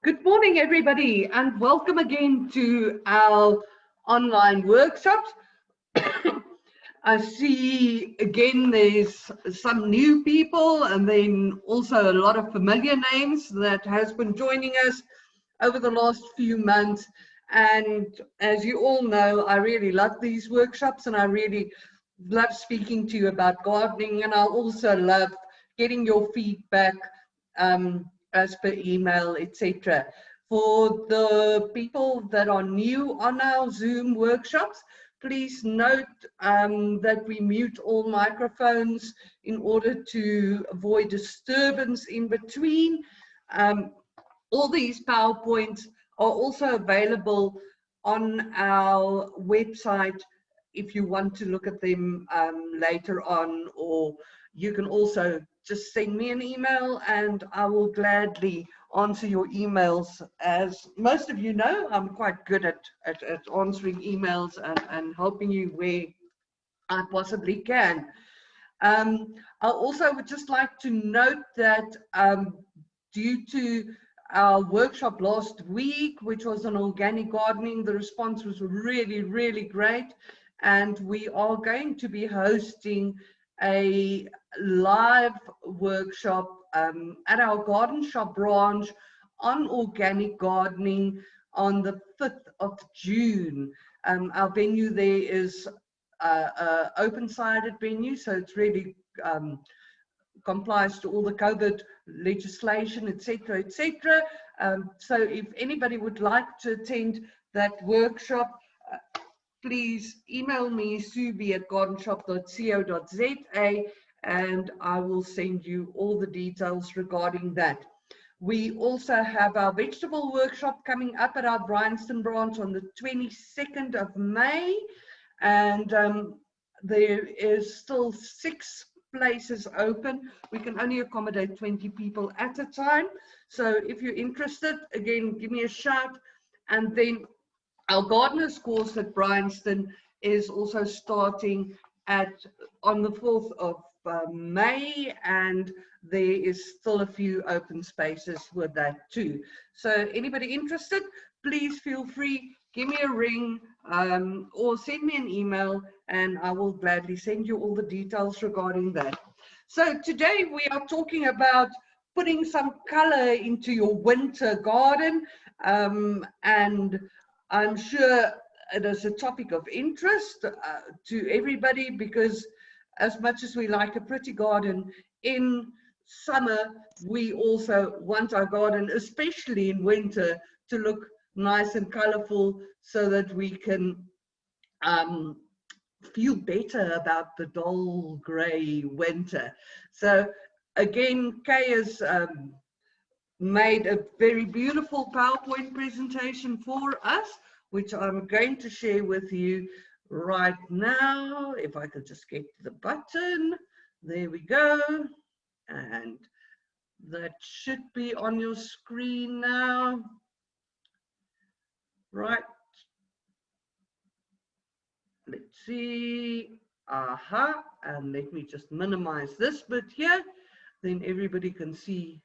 Good morning, everybody, and welcome again to our online workshops. I see again there's some new people and then also a lot of familiar names that has been joining us over the last few months. And as you all know, I really love these workshops and I really love speaking to you about gardening, and I also love getting your feedback as per email, etc. For the people that are new on our Zoom workshops, please note that we mute all microphones in order to avoid disturbance in between. All these PowerPoints are also available on our website if you want to look at them later on, or you can also just send me an email and I will gladly answer your emails. As most of you know, I'm quite good at answering emails and helping you where I possibly can. I also would just like to note that due to our workshop last week, which was on organic gardening, the response was really great. And we are going to be hosting a live workshop at our GardenShop branch on organic gardening on the 5th of June. Our venue there is open-sided venue, so it's really complies to all the COVID legislation, etc., etc. So if anybody would like to attend that workshop, please email me, subi@gardenshop.co.za, and I will send you all the details regarding that. We also have our vegetable workshop coming up at our Bryanston branch on the 22nd of May, and there is still 6 places open. We can only accommodate 20 people at a time. So if you're interested, again, give me a shout. And then our gardeners course at Bryanston is also starting on the 4th of May, and there is still a few open spaces with that too. So anybody interested, please feel free, give me a ring or send me an email and I will gladly send you all the details regarding that. So today we are talking about putting some color into your winter garden, and I'm sure it is a topic of interest to everybody, because as much as we like a pretty garden in summer, we also want our garden, especially in winter, to look nice and colorful so that we can feel better about the dull gray winter. So again, Kay has made a very beautiful PowerPoint presentation for us, which I'm going to share with you right now. If I could just get the button, there we go. And that should be on your screen now. Right. Let's see. Aha. And let me just minimize this bit here. Then everybody can see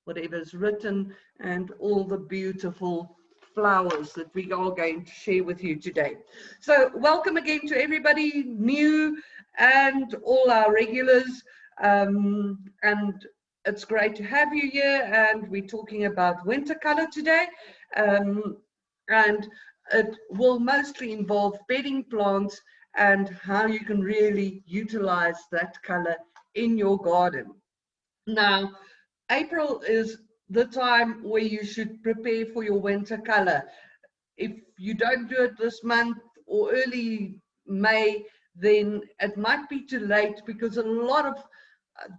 whatever's written and all the beautiful flowers that we are going to share with you today. So welcome again to everybody new and all our regulars. And it's great to have you here. And we're talking about winter color today. And it will mostly involve bedding plants and how you can really utilize that color in your garden. Now, April is the time where you should prepare for your winter color. If you don't do it this month or early May, then it might be too late, because a lot of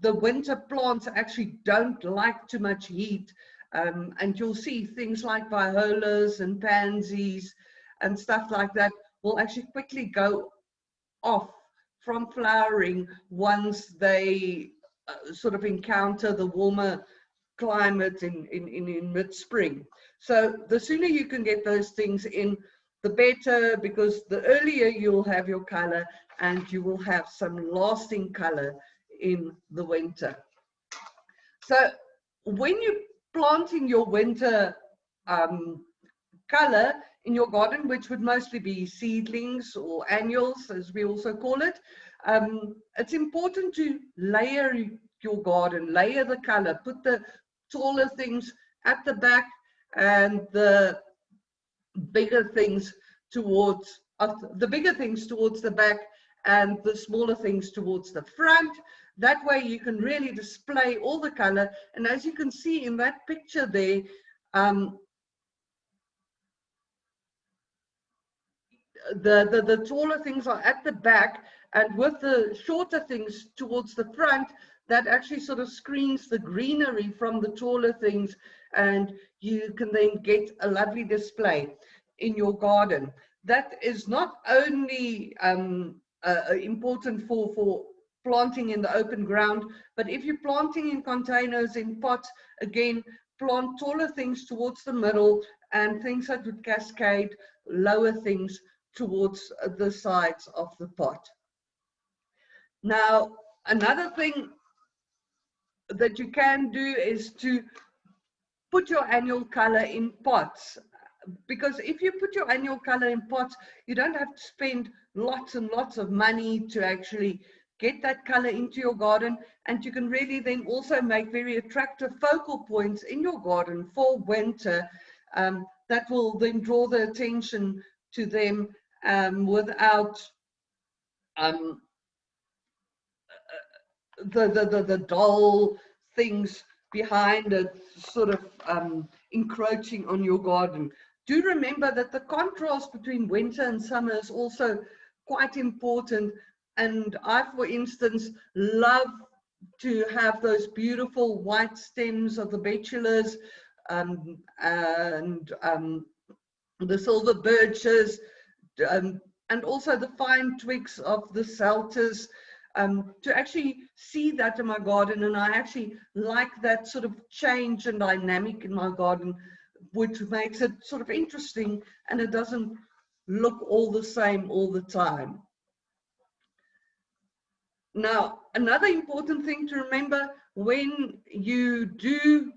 the winter plants actually don't like too much heat. And you'll see things like violas and pansies and stuff like that will actually quickly go off from flowering once they sort of encounter the warmer climate in mid-spring. So the sooner you can get those things in, the better, because the earlier you'll have your color and you will have some lasting color in the winter. So when you're planting your winter color in your garden, which would mostly be seedlings or annuals, as we also call it. It's important to layer your garden, layer the color, put the taller things at the back and the bigger things towards the back and the smaller things towards the front. That way you can really display all the color. And as you can see in that picture there, the taller things are at the back, and with the shorter things towards the front, that actually sort of screens the greenery from the taller things, and you can then get a lovely display in your garden. That is not only important for planting in the open ground, but if you're planting in containers, in pots, again, plant taller things towards the middle and things that would cascade, lower things towards the sides of the pot. Now, another thing that you can do is to put your annual color in pots, because if you put your annual color in pots, you don't have to spend lots and lots of money to actually get that color into your garden, and you can really then also make very attractive focal points in your garden for winter that will then draw the attention to them without the dull things behind it sort of encroaching on your garden. Do remember that the contrast between winter and summer is also quite important. And I, for instance, love to have those beautiful white stems of the betulas and the silver birches, and also the fine twigs of the celtas, to actually see that in my garden. And I actually like that sort of change and dynamic in my garden, which makes it sort of interesting, and it doesn't look all the same all the time. Now, another important thing to remember when you do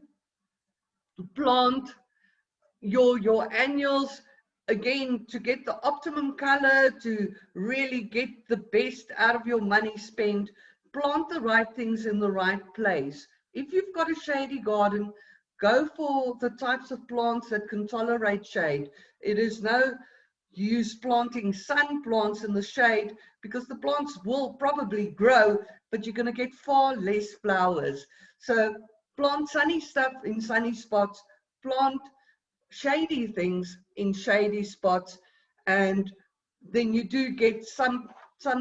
plant your annuals, again, to get the optimum color, to really get the best out of your money spent, plant the right things in the right place. If you've got a shady garden, go for the types of plants that can tolerate shade. It is no use planting sun plants in the shade, because the plants will probably grow, but you're going to get far less flowers. So plant sunny stuff in sunny spots, plant shady things in shady spots, and then you do get some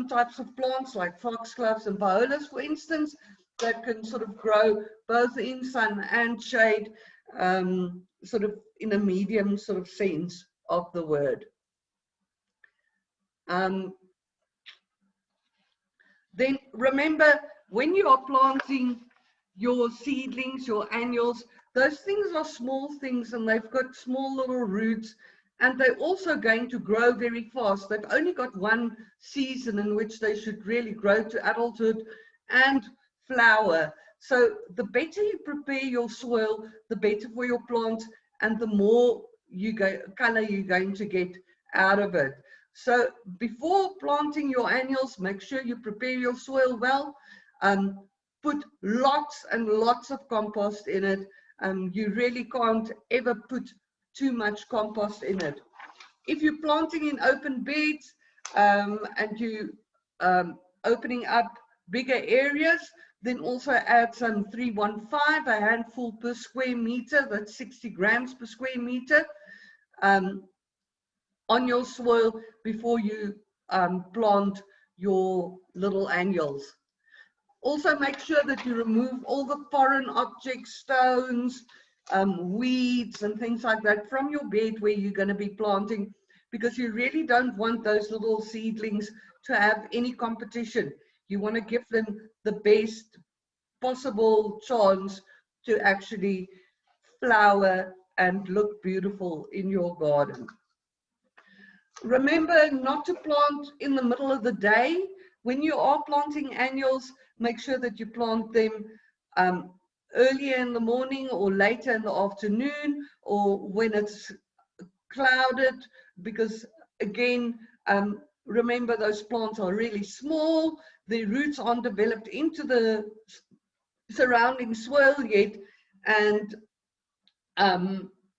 types of plants like foxgloves and violas, for instance, that can sort of grow both in sun and shade, sort of in a medium sort of sense of the word. Then remember, when you are planting your seedlings, your annuals, those things are small things, and they've got small little roots, and they're also going to grow very fast. They've only got one season in which they should really grow to adulthood and flower. So the better you prepare your soil, the better for your plants, and the more color you're going to get out of it. So before planting your annuals, make sure you prepare your soil well. Put lots and lots of compost in it. You really can't ever put too much compost in it. If you're planting in open beds and you opening up bigger areas, then also add some 315, a handful per square meter, that's 60 grams per square meter, on your soil before you plant your little annuals. Also make sure that you remove all the foreign objects, stones, weeds and things like that from your bed where you're going to be planting, because you really don't want those little seedlings to have any competition. You want to give them the best possible chance to actually flower and look beautiful in your garden. Remember not to plant in the middle of the day. When you are planting annuals, make sure that you plant them earlier in the morning or later in the afternoon, or when it's clouded, because again, remember those plants are really small, their roots aren't developed into the surrounding soil yet, and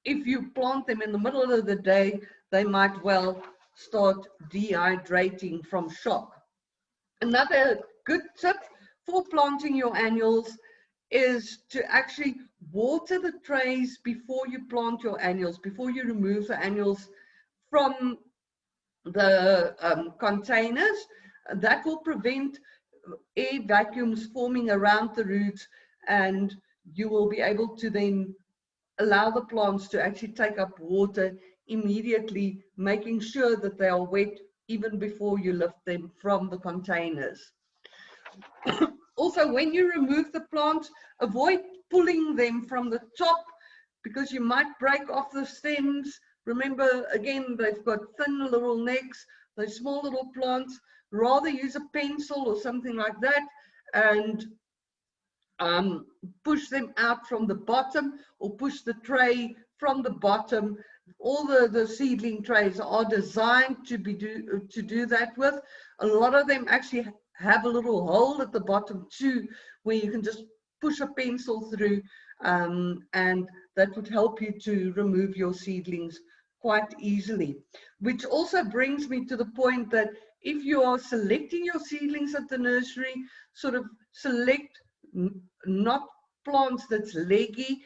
if you plant them in the middle of the day, they might well start dehydrating from shock. Another good tip for planting your annuals is to actually water the trays before you plant your annuals, before you remove the annuals from the containers. That will prevent air vacuums forming around the roots, and you will be able to then allow the plants to actually take up water immediately, making sure that they are wet even before you lift them from the containers. Also, when you remove the plants, avoid pulling them from the top, because you might break off the stems. Remember, again, they've got thin little necks, those small little plants. Rather use a pencil or something like that and push them out from the bottom, or push the tray from the bottom. All the seedling trays are designed to do that with. A lot of them actually have a little hole at the bottom too, where you can just push a pencil through, and that would help you to remove your seedlings quite easily. Which also brings me to the point that if you are selecting your seedlings at the nursery, sort of select not plants that's leggy,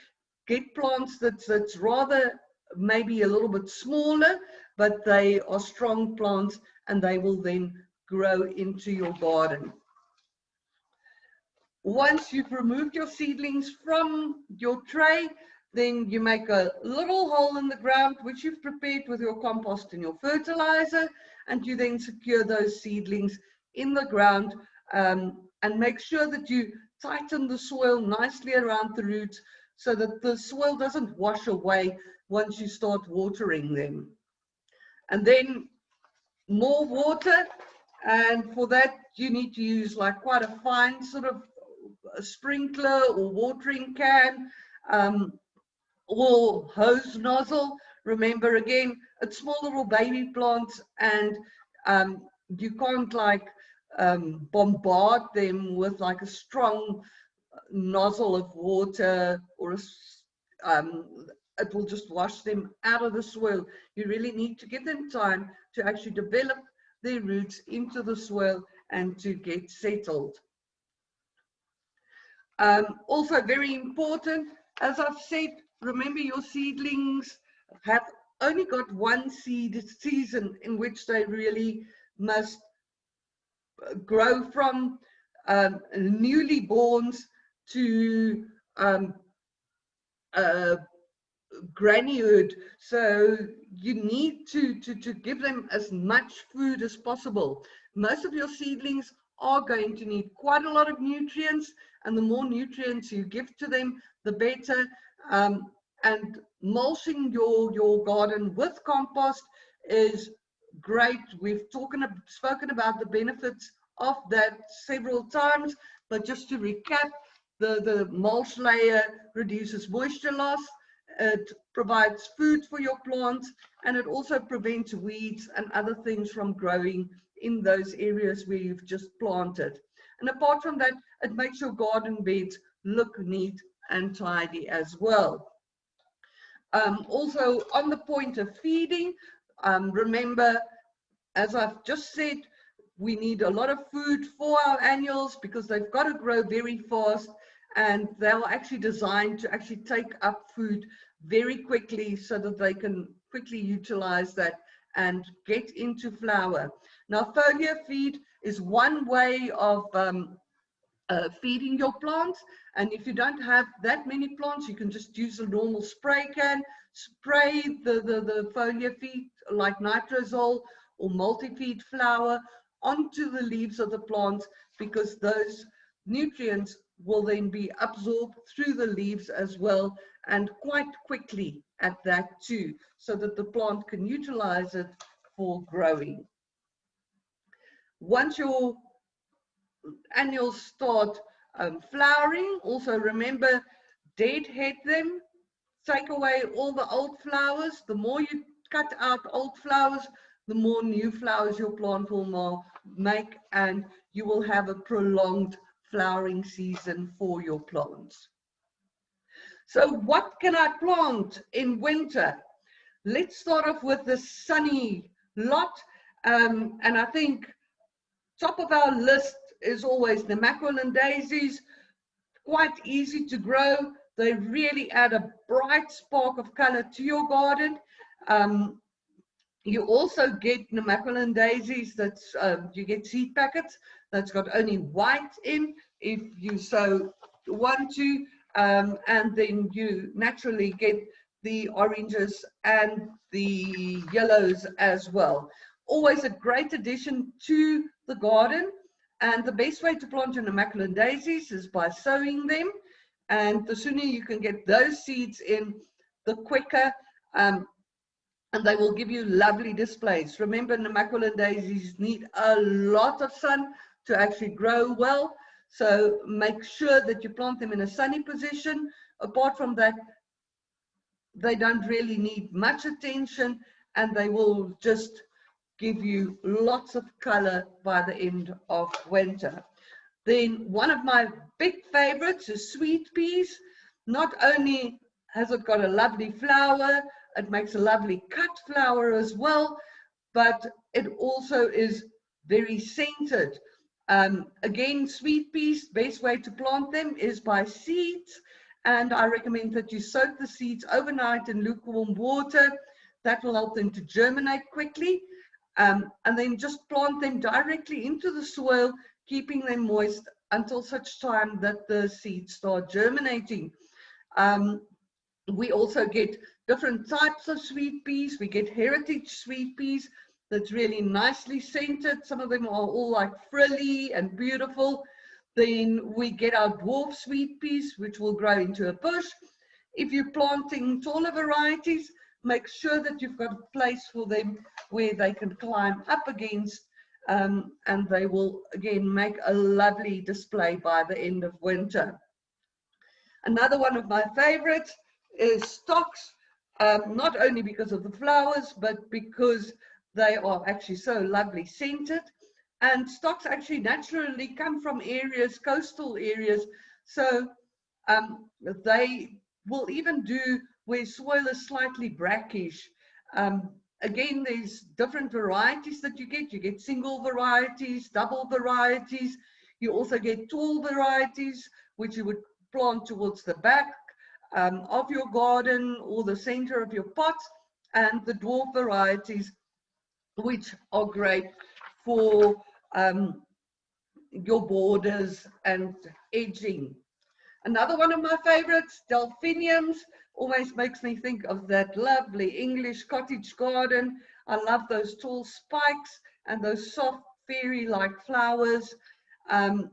get plants that's rather maybe a little bit smaller, but they are strong plants and they will then grow into your garden. Once you've removed your seedlings from your tray, then you make a little hole in the ground, which you've prepared with your compost and your fertilizer, and you then secure those seedlings in the ground, and make sure that you tighten the soil nicely around the roots so that the soil doesn't wash away once you start watering them. And then more water, and for that you need to use like quite a fine sort of a sprinkler or watering can, or hose nozzle. Remember, again, it's small little baby plants, and you can't like bombard them with like a strong nozzle of water, or it will just wash them out of the soil. You really need to give them time to actually develop their roots into the soil and to get settled. Also very important, as I've said, remember your seedlings have only got one season in which they really must grow, from newly borns to grannyhood. So you need to give them as much food as possible. Most of your seedlings are going to need quite a lot of nutrients, and the more nutrients you give to them, the better. And mulching your garden with compost is great. We've spoken about the benefits of that several times, but just to recap, the mulch layer reduces moisture loss, it provides food for your plants, and it also prevents weeds and other things from growing in those areas where you've just planted. And apart from that, it makes your garden beds look neat and tidy as well. Also, on the point of feeding, remember, as I've just said, we need a lot of food for our annuals because they've got to grow very fast, and they're actually designed to actually take up food very quickly so that they can quickly utilize that and get into flower. Now, foliar feed is one way of feeding your plants, and if you don't have that many plants, you can just use a normal spray can, spray the foliar feed like nitrosol or multi-feed flour onto the leaves of the plants, because those nutrients will then be absorbed through the leaves as well, and quite quickly at that too, so that the plant can utilize it for growing. Once your annuals start flowering. Also remember, deadhead them, take away all the old flowers. The more you cut out old flowers, the more new flowers your plant will make, and you will have a prolonged flowering season for your plants. So what can I plant in winter? Let's start off with the sunny lot. And I think top of our list is always the Macaqueline Daisies. Quite easy to grow. They really add a bright spark of color to your garden. You also get the Macaqueline Daisies that's, you get seed packets that's got only white in, if you so want to. And then you naturally get the oranges and the yellows as well. Always a great addition to the garden. And the best way to plant your Macaqueline Daisies is by sowing them. And the sooner you can get those seeds in, the quicker, and they will give you lovely displays. Remember, the Macaqueline Daisies need a lot of sun to actually grow well. So make sure that you plant them in a sunny position. Apart from that, they don't really need much attention, and they will just give you lots of color by the end of winter. Then one of my big favorites is sweet peas. Not only has it got a lovely flower, it makes a lovely cut flower as well, but it also is very scented. Again, sweet peas, best way to plant them is by seeds. And I recommend that you soak the seeds overnight in lukewarm water. That will help them to germinate quickly. And then just plant them directly into the soil, keeping them moist until such time that the seeds start germinating. We also get different types of sweet peas. We get heritage sweet peas that's really nicely scented. Some of them are all like frilly and beautiful. Then we get our dwarf sweet peas, which will grow into a bush. If you're planting taller varieties, make sure that you've got a place for them where they can climb up against, and they will again make a lovely display by the end of winter. Another one of my favorites is stocks, not only because of the flowers, but because they are actually so lovely scented. And stocks actually naturally come from areas, coastal areas, so they will even do where soil is slightly brackish. Again, there's different varieties that you get. You get single varieties, double varieties. You also get tall varieties, which you would plant towards the back of your garden or the center of your pot, and the dwarf varieties, which are great for your borders and edging. Another one of my favorites, Delphiniums, always makes me think of that lovely English cottage garden. I love those tall spikes and those soft fairy-like flowers. They're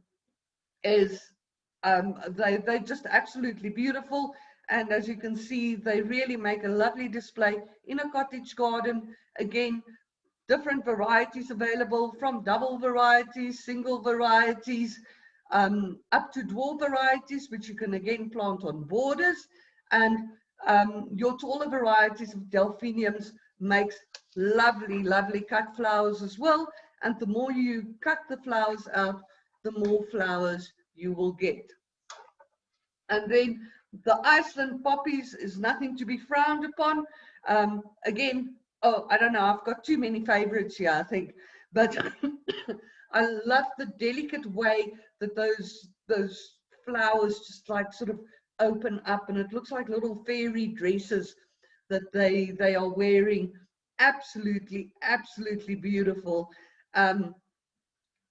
just absolutely beautiful. And as you can see, they really make a lovely display in a cottage garden. Again, different varieties available, from double varieties, single varieties, up to dwarf varieties, which you can again plant on borders. And your taller varieties of Delphiniums makes lovely, lovely cut flowers as well. And the more you cut the flowers out, the more flowers you will get. And then the Iceland Poppies is nothing to be frowned upon. Again, oh, I don't know, I've got too many favorites here, I think. But I love the delicate way that those flowers just like sort of open up, and it looks like little fairy dresses that they are wearing. Absolutely, absolutely beautiful.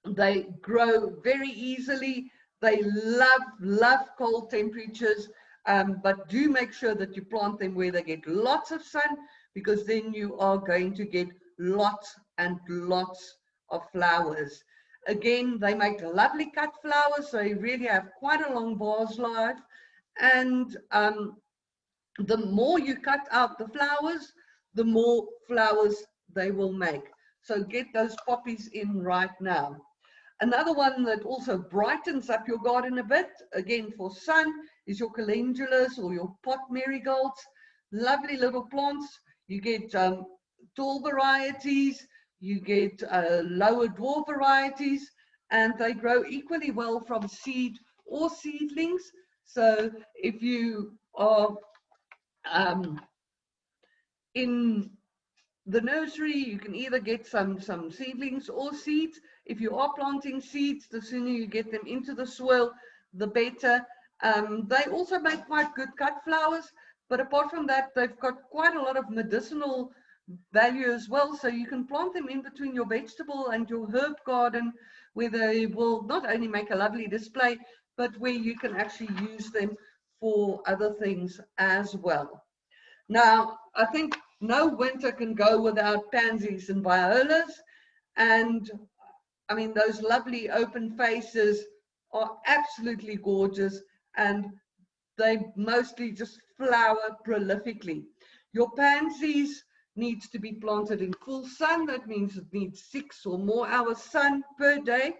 They grow very easily. They love cold temperatures, but do make sure that you plant them where they get lots of sun, because then you are going to get lots and lots of flowers. Again, they make lovely cut flowers, so you really have quite a long vase life. And the more you cut out the flowers, the more flowers they will make. So get those poppies in right now. Another one that also brightens up your garden a bit, again for sun, is your calendulas or your pot marigolds. Lovely little plants. You get tall varieties, you get lower dwarf varieties, and they grow equally well from seed or seedlings. So if you are in the nursery, you can either get some seedlings or seeds. If you are planting seeds, the sooner you get them into the soil, the better. They also make quite good cut flowers, but apart from that, they've got quite a lot of medicinal value as well. So you can plant them in between your vegetable and your herb garden, where they will not only make a lovely display, but where you can actually use them for other things as well. Now, I think no winter can go without pansies and violas. And I mean, those lovely open faces are absolutely gorgeous, and they mostly just flower prolifically. Your pansies needs to be planted in full sun. That means it needs 6 or more hours sun per day.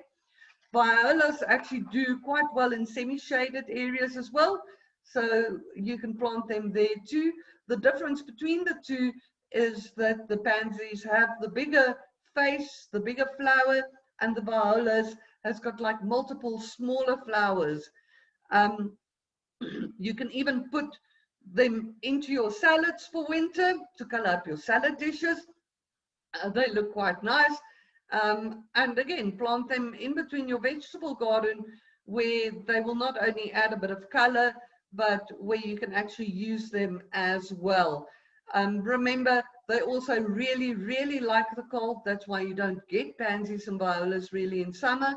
Violas actually do quite well in semi-shaded areas as well, so you can plant them there too. The difference between the two is that the pansies have the bigger face, the bigger flower, and the violas has got like multiple smaller flowers. You can even put them into your salads for winter to color up your salad dishes. They look quite nice. And again, plant them in between your vegetable garden, where they will not only add a bit of color, but where you can actually use them as well. Remember, they also really like the cold. That's why you don't get pansies and violas really in summer.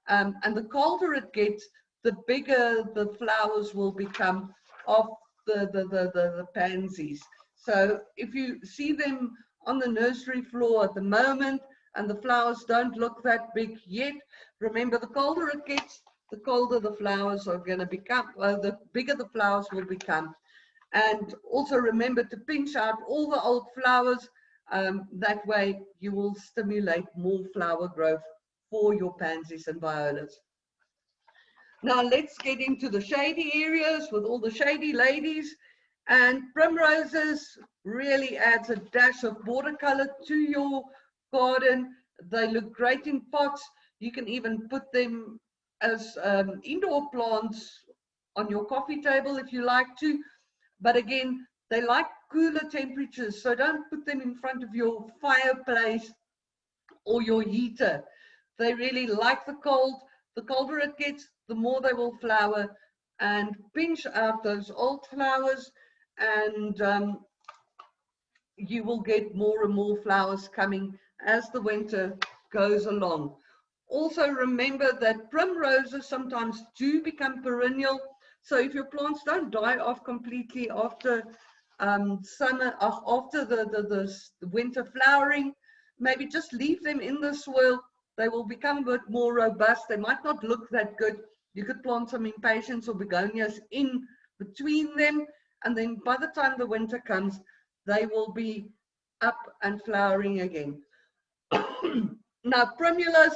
And the colder it gets, the bigger the flowers will become of the pansies. So if you see them on the nursery floor at the moment and the flowers don't look that big yet, remember, the colder it gets, the colder the flowers are going to become, the bigger the flowers will become. And also remember to pinch out all the old flowers. That way you will stimulate more flower growth for your pansies and violas. Now let's get into the shady areas with all the shady ladies. And primroses really adds a dash of border color to your garden. They look great in pots. You can even put them as indoor plants on your coffee table if you like to. But again, they like cooler temperatures, so don't put them in front of your fireplace or your heater. They really like the cold. The colder it gets, the more they will flower, and pinch out those old flowers, and you will get more and more flowers coming as the winter goes along. Also remember that primroses sometimes do become perennial. So if your plants don't die off completely after summer, after the winter flowering, maybe just leave them in the soil. They will become a bit more robust. They might not look that good. You could plant some impatiens or begonias in between them, and then by the time the winter comes, they will be up and flowering again. Now, primulas,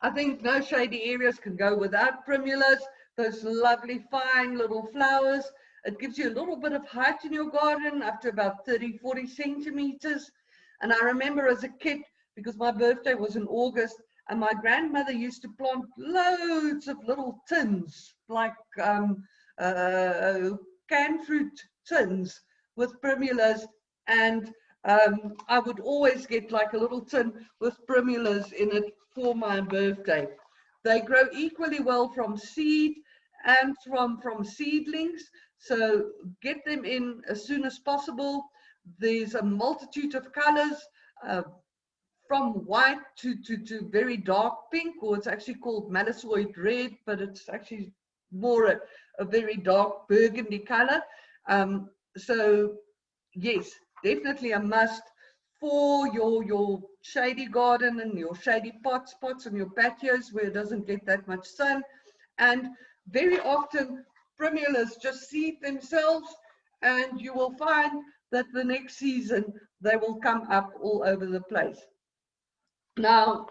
I think no shady areas can go without primulas. Those lovely fine little flowers. It gives you a little bit of height in your garden, up to about 30-40 centimeters. And I remember as a kid, because my birthday was in August, and my grandmother used to plant loads of little tins, like canned fruit tins with primulas, and I would always get like a little tin with primulas in it for my birthday. They grow equally well from seed and from seedlings, so get them in as soon as possible. There's a multitude of colors, from white to very dark pink, or it's actually called malisoid red, but it's actually more a very dark burgundy color. So yes, definitely a must for your shady garden and your shady spots and your patios where it doesn't get that much sun. And very often primulas just seed themselves, and you will find that the next season they will come up all over the place. Now,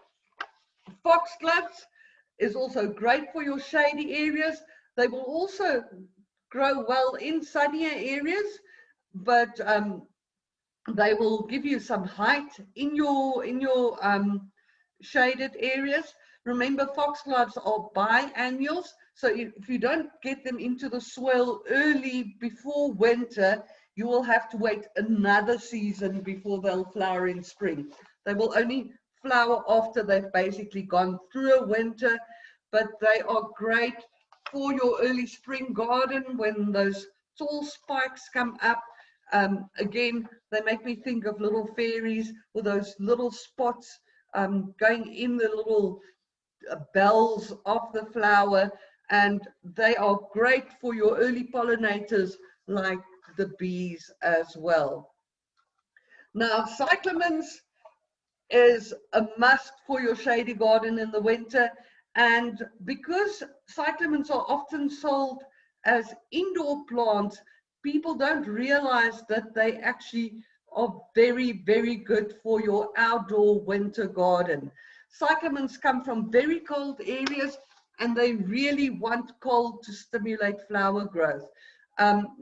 Foxgloves is also great for your shady areas. They will also grow well in sunnier areas, but they will give you some height in your shaded areas. Remember, foxgloves are biennials, so if you don't get them into the soil early before winter, you will have to wait another season before they'll flower in spring. They will only flower after they've basically gone through a winter, but they are great for your early spring garden when those tall spikes come up. Again, they make me think of little fairies with those little spots going in the little bells of the flower, and they are great for your early pollinators like the bees as well. Now, cyclamens is a must for your shady garden in the winter, and because cyclamens are often sold as indoor plants, people don't realize that they actually are very, very good for your outdoor winter garden. Cyclamens come from very cold areas, and they really want cold to stimulate flower growth.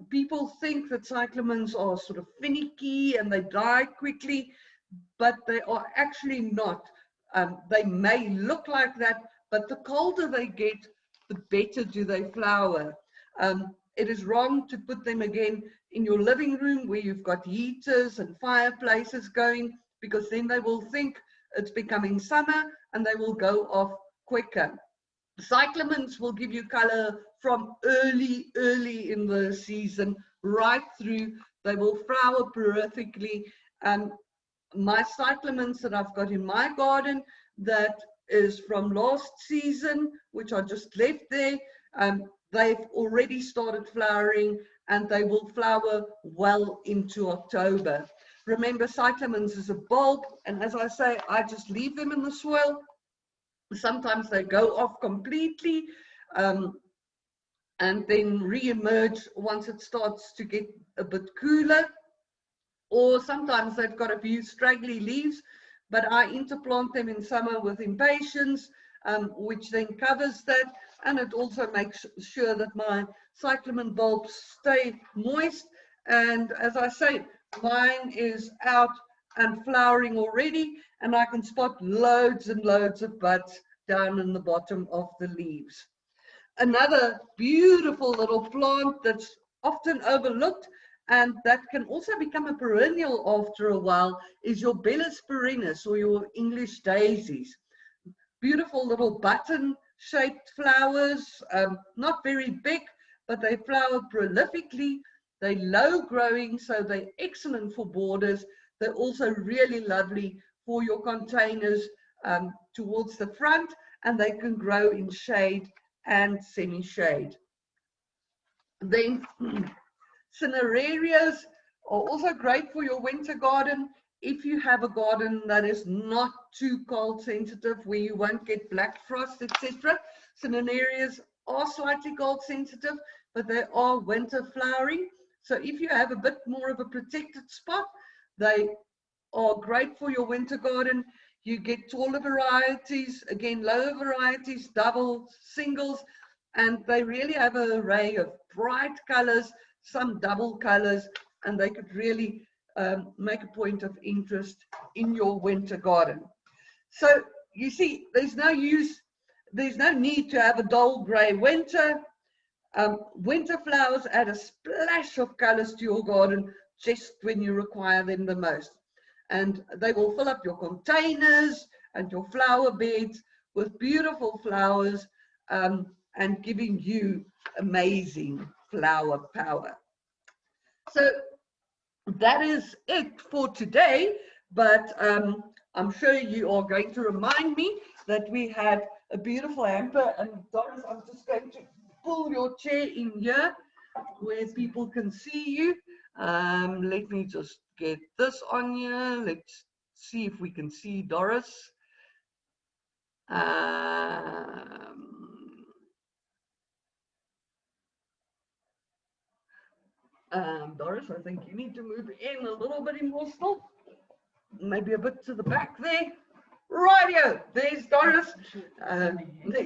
People think that cyclamens are sort of finicky and they die quickly, but they are actually not. They may look like that, but the colder they get, the better do they flower. It is wrong to put them again in your living room where you've got heaters and fireplaces going, because then they will think it's becoming summer and they will go off quicker. Cyclamens will give you color from early in the season right through. They will flower terrifically. My cyclamens that I've got in my garden, that is from last season, which I just left there, they've already started flowering, and they will flower well into October. Remember, cyclamens is a bulb, and as I say, I just leave them in the soil. Sometimes they go off completely and then re-emerge once it starts to get a bit cooler. Or sometimes they've got a few straggly leaves, but I interplant them in summer with impatiens, which then covers that, and it also makes sure that my cyclamen bulbs stay moist. And as I say, mine is out and flowering already, and I can spot loads and loads of buds down in the bottom of the leaves. Another beautiful little plant that's often overlooked, and that can also become a perennial after a while, is your Bellis perennis, or your English daisies. Beautiful little button-shaped flowers, not very big, but they flower prolifically. They're low-growing, so they're excellent for borders. They're also really lovely for your containers towards the front, and they can grow in shade and semi-shade. Then cinerarias are also great for your winter garden. If you have a garden that is not too cold sensitive, where you won't get black frost, etc., cinerarias are slightly cold sensitive, but they are winter flowering. So if you have a bit more of a protected spot, they are great for your winter garden. You get taller varieties, again, lower varieties, doubles, singles, and they really have an array of bright colors, some double colors, and they could really make a point of interest in your winter garden. So you see, there's no need to have a dull gray winter. Winter flowers add a splash of colors to your garden just when you require them the most. And they will fill up your containers and your flower beds with beautiful flowers, and giving you amazing flower power. So that is it for today, but I'm sure you are going to remind me that we had a beautiful hamper. And Doris, I'm just going to pull your chair in here where people can see you. Let me just get this on here. Let's see if we can see Doris. Doris, I think you need to move in a little bit more still. Maybe a bit to the back there. Rightio, there's Doris.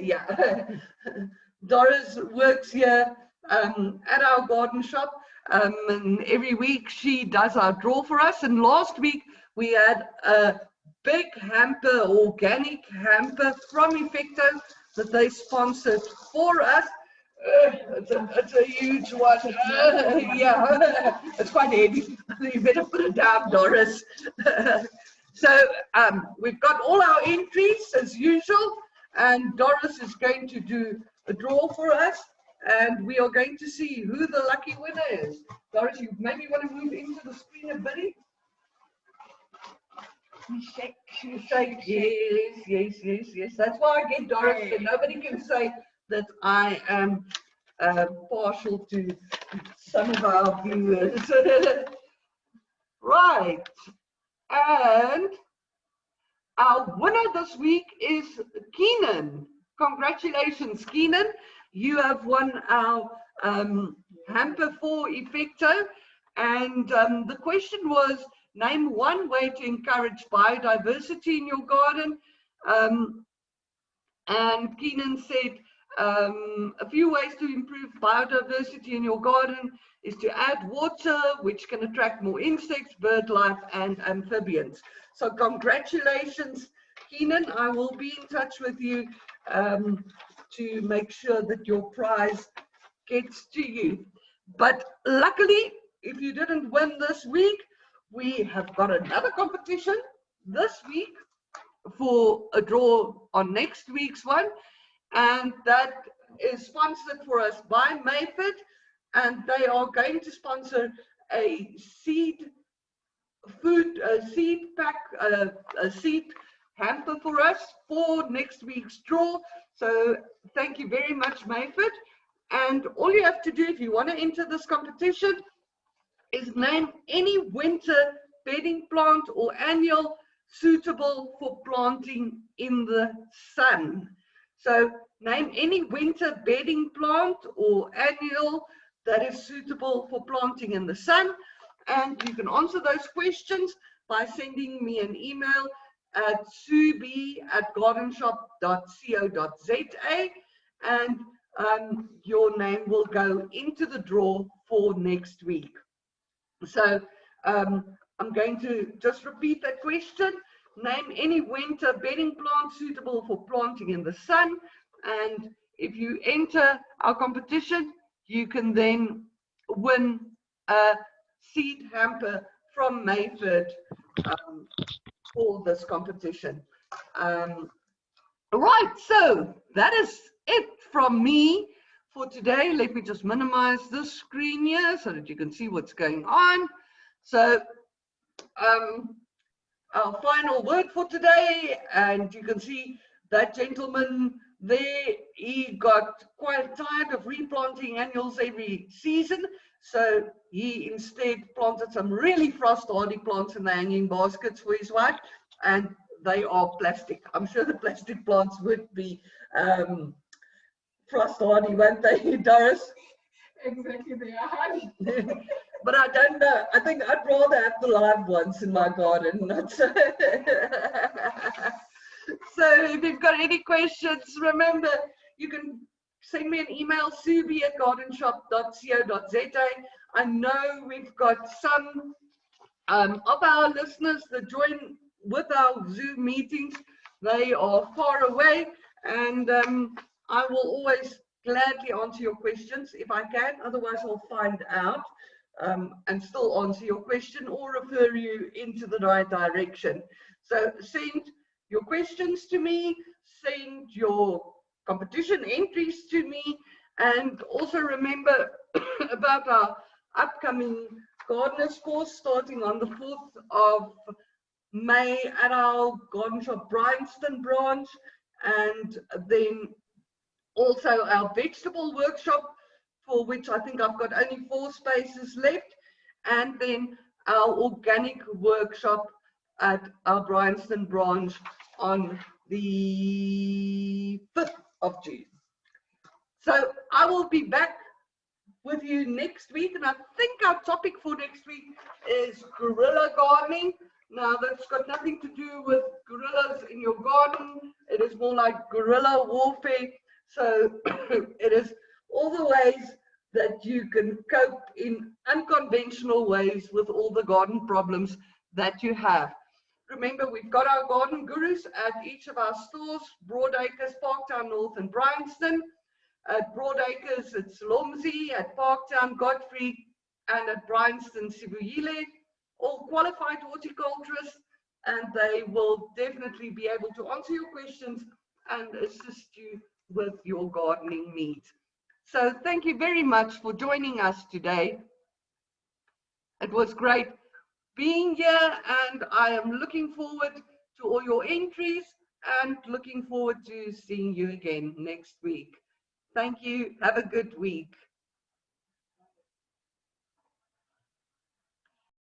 Yeah, Doris works here at our garden shop, and every week she does our draw for us. And last week we had a big hamper, organic hamper from Effecto that they sponsored for us. It's a huge one. Yeah, it's quite heavy. You better put it down, Doris. So we've got all our entries as usual, and Doris is going to do a draw for us, and we are going to see who the lucky winner is. Doris, you maybe want to move into the screen a bit. Shake. Yes. That's why I get Doris, so nobody can say that I am partial to some of our viewers. Right. And our winner this week is Keenan. Congratulations, Keenan. You have won our hamper for Effecto. And the question was, name one way to encourage biodiversity in your garden. And Keenan said, a few ways to improve biodiversity in your garden is to add water, which can attract more insects, bird life, and amphibians. So congratulations, Keenan. I will be in touch with you to make sure that your prize gets to you. But luckily, if you didn't win this week, we have got another competition this week for a draw on next week's one, and that is sponsored for us by Mayford, and they are going to sponsor a seed pack, a seed hamper for us for next week's draw. So thank you very much, Mayford. And all you have to do if you want to enter this competition is name any winter bedding plant or annual suitable for planting in the sun. So name any winter bedding plant or annual that is suitable for planting in the sun. And you can answer those questions by sending me an email at subi@gardenshop.co.za, and your name will go into the draw for next week. So I'm going to just repeat that question. Name any winter bedding plant suitable for planting in the sun. And if you enter our competition, you can then win a seed hamper from Mayford for this competition. Right, so that is it from me for today. Let me just minimize this screen here so that you can see what's going on. So our final word for today, and you can see that gentleman there, he got quite tired of replanting annuals every season, so he instead planted some really frost hardy plants in the hanging baskets for his wife, and they are plastic. I'm sure the plastic plants would be frost hardy, won't they, Doris? Exactly, they are. But I don't know. I think I'd rather have the live ones in my garden. Not so. So if you've got any questions, remember, you can send me an email, subi@gardenshop.co.za. I know we've got some of our listeners that join with our Zoom meetings. They are far away, and I will always gladly answer your questions if I can. Otherwise, I'll find out and still answer your question or refer you into the right direction. So send your questions to me, send your competition entries to me, and also remember about our upcoming gardeners course starting on the 4th of May at our Garden Shop Bryanston branch, and then also our vegetable workshop, for which I think I've got only 4 spaces left, and then our organic workshop at our Bryanston branch on the 5th of June. So I will be back with you next week, and I think our topic for next week is guerrilla gardening. Now, that's got nothing to do with gorillas in your garden. It is more like guerrilla warfare. So it is all the ways that you can cope in unconventional ways with all the garden problems that you have. Remember, we've got our garden gurus at each of our stores, Broadacres, Parktown North, and Bryanston. At Broadacres, it's Lomzi, at Parktown, Godfrey, and at Bryanston, Sibuyile, all qualified horticulturists, and they will definitely be able to answer your questions and assist you with your gardening needs. So thank you very much for joining us today. It was great being here, and I am looking forward to all your entries and looking forward to seeing you again next week. Thank you. Have a good week.